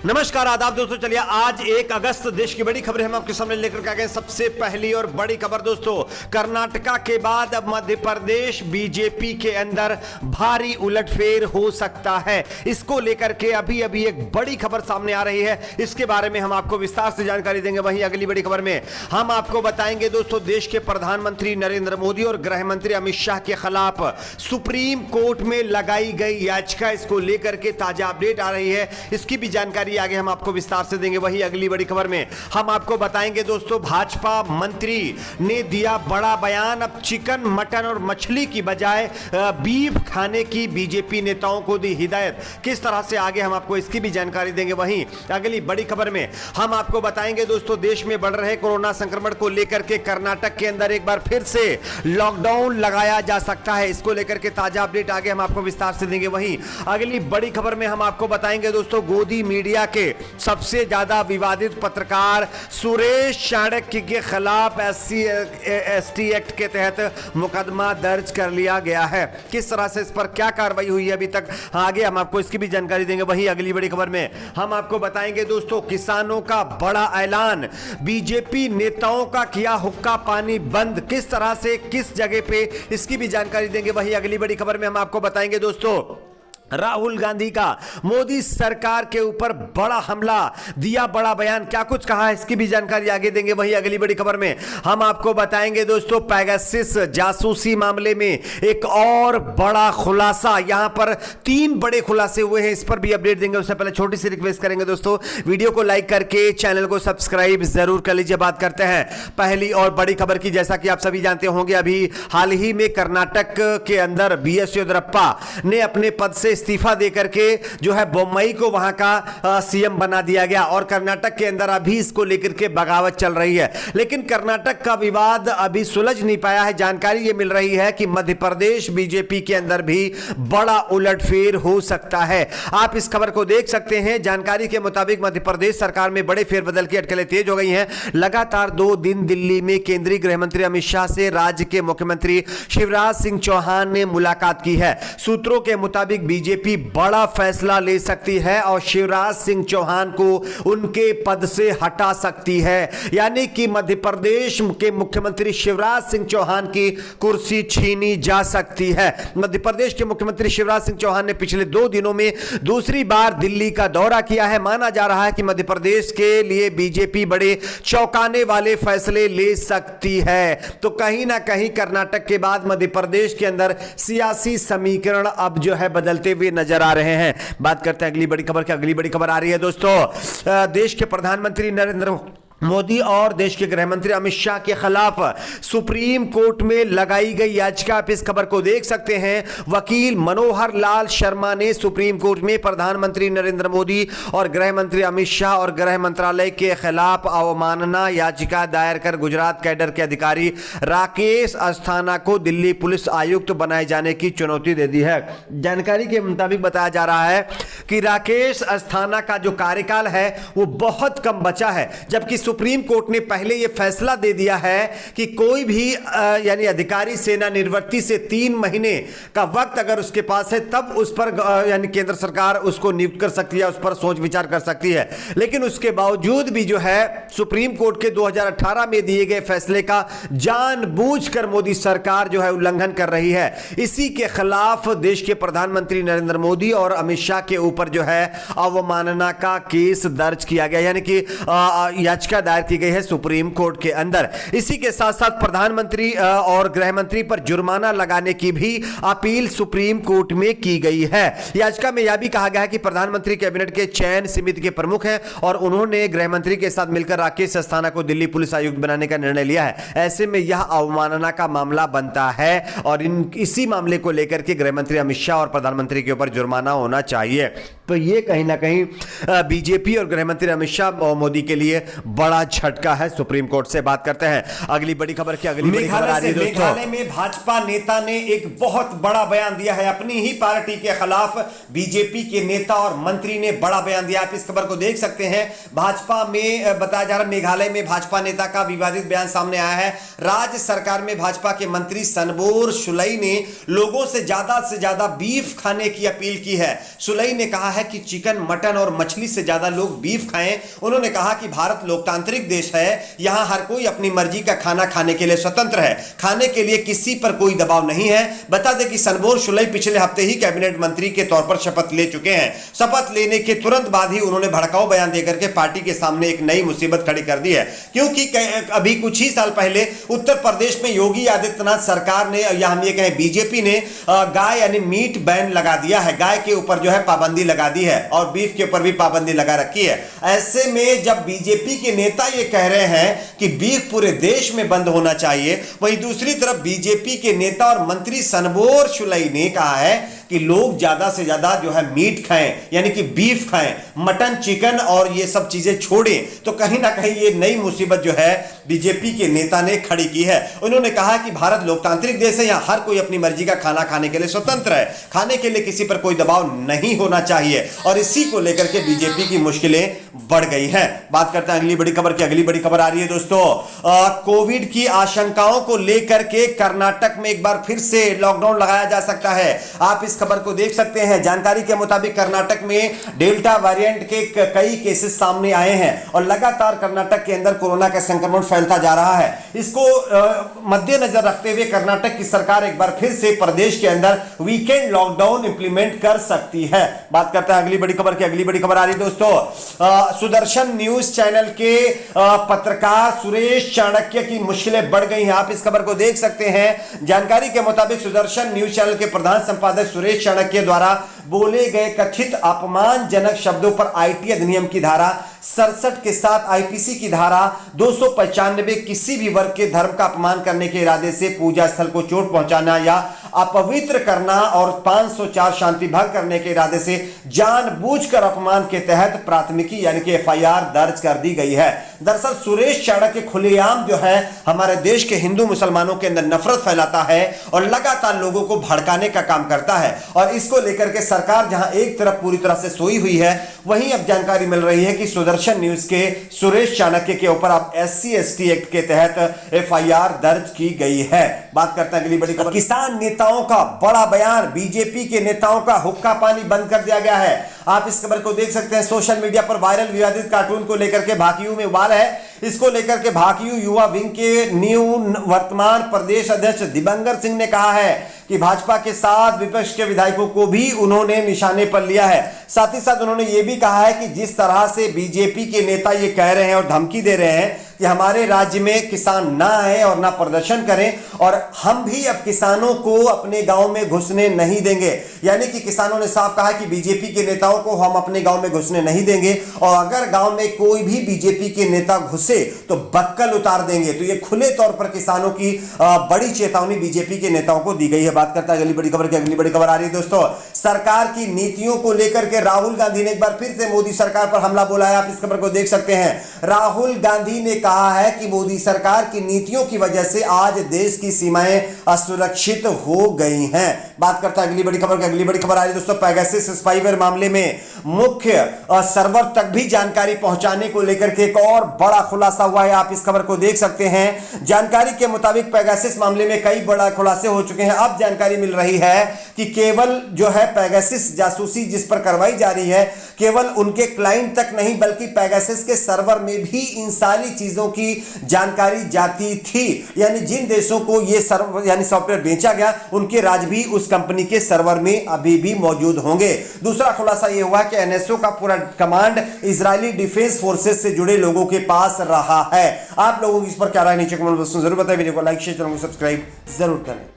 नमस्कार आदाब दोस्तों। चलिए आज 1 अगस्त देश की बड़ी खबरें हम आपके सामने लेकर के आ गए। सबसे पहली और बड़ी खबर दोस्तों, कर्नाटका के बाद अब मध्य प्रदेश बीजेपी के अंदर भारी उलटफेर हो सकता है। इसको लेकर के अभी अभी एक बड़ी खबर सामने आ रही है, इसके बारे में हम आपको विस्तार से जानकारी देंगे। वहीं अगली बड़ी खबर में हम आपको बताएंगे दोस्तों, देश के प्रधानमंत्री नरेंद्र मोदी और गृह मंत्री अमित शाह के खिलाफ सुप्रीम कोर्ट में लगाई गई याचिका, इसको लेकर के ताजा अपडेट आ रही है, इसकी भी जानकारी आगे हम आपको विस्तार से देंगे। वही अगली बड़ी खबर में हम आपको बताएंगे दोस्तों, भाजपा मंत्री ने दिया बड़ा बयान। अब चिकन, मटन और मछली की बजाय बीफ खाने की बीजेपी नेताओं को दी हिदायत। किस तरह से आगे हम आपको इसकी भी जानकारी देंगे। वहीं अगली बड़ी खबर में हम आपको बताएंगे दोस्तों, देश में बढ़ रहे कोरोना संक्रमण को लेकर के कर्नाटक के अंदर एक बार फिर से लॉकडाउन लगाया जा सकता है। इसको लेकर के ताजा अपडेट आगे हम आपको विस्तार से देंगे। वहीं अगली बड़ी खबर में हम आपको बताएंगे दोस्तों, गोदी मीडिया के सबसे ज्यादा विवादित पत्रकार सुरेश चाणक्य के खिलाफ एसटी एक्ट के तहत मुकदमा दर्ज कर लिया गया है। किस तरह से इस पर क्या कार्रवाई हुई है अभी तक, आगे हम आपको इसकी भी जानकारी देंगे। वहीं अगली बड़ी खबर में हम आपको बताएंगे दोस्तों, किसानों का बड़ा ऐलान, बीजेपी नेताओं का किया हुक्का पानी बंद, किस तरह से, किस जगह पे, इसकी भी जानकारी देंगे। वहीं अगली बड़ी खबर में हम आपको बताएंगे दोस्तों, राहुल गांधी का मोदी सरकार के ऊपर बड़ा हमला, दिया बड़ा बयान, क्या कुछ कहा है इसकी भी जानकारी आगे देंगे। वहीं अगली बड़ी खबर में हम आपको बताएंगे दोस्तों, पेगासस जासूसी मामले में एक और बड़ा खुलासा, यहां पर 3 बड़े खुलासे हुए हैं, इस पर भी अपडेट देंगे। उससे पहले छोटी सी रिक्वेस्ट करेंगे दोस्तों, वीडियो को लाइक करके चैनल को सब्सक्राइब जरूर कर लीजिए। बात करते हैं पहली और बड़ी खबर की। जैसा कि आप सभी जानते होंगे, अभी हाल ही में कर्नाटक के अंदर बीएस येदियुरप्पा ने अपने पद से इस्तीफा देकर के जो है बोम्मई को वहां का सीएम बना दिया गया और कर्नाटक के अंदर अभी इसको लेकर के बगावत चल रही है। लेकिन कर्नाटक का विवाद अभी सुलझ नहीं पाया है। जानकारी यह मिल रही है कि मध्य प्रदेश बीजेपी के अंदर भी बड़ा उलटफेर हो सकता है। आप इस खबर को देख सकते हैं। जानकारी के मुताबिक मध्य प्रदेश सरकार में बड़े फेरबदल की अटकलें तेज हो गई हैं। लगातार 2 दिन दिल्ली में केंद्रीय गृह मंत्री अमित शाह से राज्य के मुख्यमंत्री शिवराज सिंह चौहान ने मुलाकात की है। सूत्रों के मुताबिक बीजेपी बड़ा फैसला ले सकती है और शिवराज सिंह चौहान को उनके पद से हटा सकती है, यानी कि मध्य प्रदेश के मुख्यमंत्री शिवराज सिंह चौहान की कुर्सी छीनी जा सकती है। मध्य प्रदेश के मुख्यमंत्री शिवराज सिंह चौहान ने पिछले 2 दिनों में दूसरी बार दिल्ली का दौरा किया है। माना जा रहा है कि मध्य प्रदेश के लिए बीजेपी बड़े चौंकाने वाले फैसले ले सकती है। तो कहीं ना कहीं कर्नाटक के बाद मध्य प्रदेश के अंदर सियासी समीकरण अब जो है बदलते हुए नजर आ रहे हैं। बात करते हैं अगली बड़ी खबर की। अगली बड़ी खबर आ रही है दोस्तों, देश के प्रधानमंत्री नरेंद्र मोदी और देश के गृह मंत्री अमित शाह के खिलाफ सुप्रीम कोर्ट में लगाई गई याचिका। आप इस खबर को देख सकते हैं। वकील मनोहर लाल शर्मा ने सुप्रीम कोर्ट में प्रधानमंत्री नरेंद्र मोदी और गृह मंत्री अमित शाह और गृह मंत्रालय के खिलाफ अवमानना याचिका दायर कर गुजरात कैडर के अधिकारी राकेश अस्थाना को दिल्ली पुलिस आयुक्त बनाए जाने की चुनौती दे दी है। जानकारी के मुताबिक बताया जा रहा है कि राकेश अस्थाना का जो कार्यकाल है वो बहुत कम बचा है, जबकि सुप्रीम कोर्ट ने पहले यह फैसला दे दिया है कि कोई भी यानी अधिकारी सेना निवृत्ति से 3 महीने का वक्त अगर उसके पास है तब उस पर यानी केंद्र सरकार उसको नियुक्त कर सकती है, उस पर सोच विचार कर सकती है। लेकिन उसके बावजूद भी जो है सुप्रीम कोर्ट के 2018 में दिए गए फैसले का जानबूझकर मोदी सरकार जो है उल्लंघन कर रही है। इसी के खिलाफ देश के प्रधानमंत्री नरेंद्र मोदी और अमित शाह के ऊपर जो है अवमानना का केस दर्ज किया गया, यानी कि याचिका दायर की गई है सुप्रीम कोर्ट के अंदर। इसी के साथ साथ प्रधानमंत्री और गृह मंत्री पर जुर्माना लगाने की भी अपील सुप्रीम कोर्ट में की गई है। याचिका में यह भी कहा गया है कि प्रधानमंत्री कैबिनेट के चयन समिति के प्रमुख हैं और उन्होंने गृह मंत्री के साथ मिलकर राकेश अस्थाना को दिल्ली पुलिस आयुक्त बनाने का निर्णय लिया है। ऐसे में यह अवमानना का मामला बनता है और इसी मामले को लेकर के गृह मंत्री अमित शाह और प्रधानमंत्री के ऊपर जुर्माना होना चाहिए। तो यह कहीं ना कहीं बीजेपी और गृह मंत्री अमित शाह और मोदी के लिए बड़ा झटका है सुप्रीम कोर्ट से। बात करते हैं अगली बड़ी खबर की। अगली बड़ी खबर आ रही है दोस्तों, मेघालय में भाजपा नेता ने एक बहुत बड़ा बयान दिया है अपनी ही पार्टी के खिलाफ। बीजेपी के नेता और मंत्री ने बड़ा बयान दिया, आप इस खबर को देख सकते हैं। भाजपा में बताया जा रहा है, मेघालय में भाजपा नेता का विवादित बयान सामने आया है। राज्य सरकार में भाजपा के मंत्री सनबोर शुलई ने लोगों से ज्यादा बीफ खाने की अपील की है। शुलई ने कहा है कि चिकन, मटन और मछली से ज्यादा लोग बीफ खाएं। उन्होंने कहा कि भारत लोकतांत्रिक देश है, यहां हर कोई अपनी मर्जी का खाना खाने के लिए स्वतंत्र है, खाने के लिए किसी पर कोई दबाव नहीं है। बता दें कि सनबोर शुलई पिछले हफ्ते ही कैबिनेट मंत्री के तौर पर शपथ ले चुके हैं। शपथ लेने के तुरंत बाद ही उन्होंने भड़काऊ बयान देकर के पार्टी के सामने एक नई मुसीबत खड़ी कर दी है, क्योंकि अभी कुछ ही साल पहले उत्तर प्रदेश में योगी आदित्यनाथ सरकार ने, या हम ये कहें बीजेपी ने, गाय यानी मीट बैन लगा दिया है। गाय के ऊपर जो है पाबंदी लगा दी है और बीफ के ऊपर भी पाबंदी लगा रखी है। ऐसे में जब बीजेपी के नेता ये कह रहे हैं कि बीफ पूरे देश में बंद होना चाहिए, वहीं दूसरी तरफ बीजेपी के नेता और मंत्री सनबोर शुलई ने कहा है कि लोग ज्यादा से ज्यादा जो है मीट खाएं, यानी कि बीफ खाएं, मटन, चिकन और ये सब चीजें छोड़ें। तो कहीं ना कहीं ये नई मुसीबत जो है बीजेपी के नेता ने खड़ी की है। उन्होंने कहा कि भारत लोकतांत्रिक देश है, यहां हर कोई अपनी मर्जी का खाना खाने के लिए स्वतंत्र है, खाने के लिए किसी पर कोई दबाव नहीं होना चाहिए, और इसी को लेकर के बीजेपी की मुश्किलें बढ़ गई हैं। बात करते हैं अगली बड़ी खबर की। अगली बड़ी खबर आ रही है दोस्तों, कोविड की आशंकाओं को लेकर के कर्नाटक में एक बार फिर से लॉकडाउन लगाया जा सकता है। आप इस खबर को देख सकते हैं। जानकारी के मुताबिक कर्नाटक में डेल्टा वेरिएंट के कई केसेस सामने आए हैं और लगातार कर्नाटक के अंदर कोरोना का संक्रमण फैलता जा रहा है। इसको मद्देनजर रखते हुए कर्नाटक की सरकार एक बार फिर से प्रदेश के अंदर वीकेंड लॉकडाउन इंप्लीमेंट कर सकती है। बात करते हैं अगली बड़ी खबर की। अगली बड़ी खबर आ रही है दोस्तों, सुदर्शन न्यूज चैनल के पत्रकार सुरेश चाणक्य की मुश्किलें बढ़ गई हैं। आप इस खबर को देख सकते हैं। जानकारी के मुताबिक सुदर्शन न्यूज चैनल के प्रधान संपादक सुरेश चाणक्य द्वारा बोले गए कथित अपमानजनक शब्दों पर आईटी अधिनियम की धारा 67 के साथ आईपीसी की धारा 295 किसी भी वर्ग के धर्म का अपमान करने के इरादे से पूजा स्थल को चोट पहुंचाना या अपवित्र करना और 504 शांति भंग करने के इरादे से जानबूझकर अपमान के तहत प्राथमिकी यानी कि एफआईआर दर्ज कर दी गई है। दरअसल सुरेश चाणक्य खुलेआम जो है हमारे देश के हिंदू मुसलमानों के अंदर नफरत फैलाता है और लगातार लोगों को भड़काने का काम करता है, और इसको लेकर के सरकार जहां एक तरफ पूरी तरह से सोई हुई है, वहीं अब जानकारी मिल रही है कि सुदर्शन न्यूज के सुरेश चाणक्य के ऊपर अब SC/ST एक्ट के तहत एफआईआर दर्ज की गई है। बात करते हैं अगली बड़ी खबर। किसान नेताओं का बड़ा बयान, बीजेपी के नेताओं का हुक्का पानी बंद कर दिया गया है। आप इस खबर को देख सकते हैं। सोशल मीडिया पर वायरल विवादित कार्टून को लेकर के भाकियू में उबाल है। इसको लेकर के भाकियू युवा विंग के वर्तमान प्रदेश अध्यक्ष दिबंगर सिंह ने कहा है कि भाजपा के साथ विपक्ष के विधायकों को भी उन्होंने निशाने पर लिया है। साथ ही साथ उन्होंने यह भी कहा है कि जिस तरह से बीजेपी के नेता ये कह रहे हैं और धमकी दे रहे हैं कि हमारे राज्य में किसान ना आए और ना प्रदर्शन करें, और हम भी अब किसानों को अपने गांव में घुसने नहीं देंगे। यानी कि किसानों ने साफ कहा कि बीजेपी के नेताओं को हम अपने गांव में घुसने नहीं देंगे, और अगर गांव में कोई भी बीजेपी के नेता घुसे तो बक्कल उतार देंगे। तो ये खुले तौर पर किसानों की बड़ी चेतावनी बीजेपी के नेताओं को दी गई है। बात करता है अगली बड़ी खबर की। अगली बड़ी खबर आ रही है दोस्तों, सरकार की नीतियों को लेकर के राहुल गांधी ने एक बार फिर से मोदी सरकार पर हमला बोला है। आप इस खबर को देख सकते हैं। राहुल गांधी ने कहा है कि मोदी सरकार की नीतियों की वजह से आज देश की सीमाएं असुरक्षित हो गई हैं। बात करता है अगली बड़ी खबर की। अगली बड़ी खबर आ रही है दोस्तों, पेगासस स्पाईवेयर मामले में मुख्य सर्वर तक भी जानकारी पहुंचाने को लेकर के एक और बड़ा खुलासा हुआ है। आप इस खबर को देख सकते हैं। जानकारी के मुताबिक पेगासस मामले में कई बड़ा खुलासे हो चुके हैं। अब जानकारी मिल रही है कि केवल जो है पेगासस जासूसी जिस पर करवाई जा रही है, केवल उनके क्लाइंट तक नहीं बल्कि पेगासस के सर्वर में भी इन सारी चीजों की जानकारी जाती थी। यानी जिन देशों को ये सर्वर यानी सॉफ्टवेयर बेचा गया, उनके राज भी उस कंपनी के सर्वर में अभी भी मौजूद होंगे। दूसरा खुलासा यह हुआ कि एनएसओ का पूरा कमांड इजरायली डिफेंस फोर्सेस से जुड़े लोगों के पास रहा है। आप लोगों की इस पर क्या राय नीचे कमेंट बॉक्स में जरूर बताएं। वीडियो को लाइक शेयर, चैनल को सब्सक्राइब जरूर करें।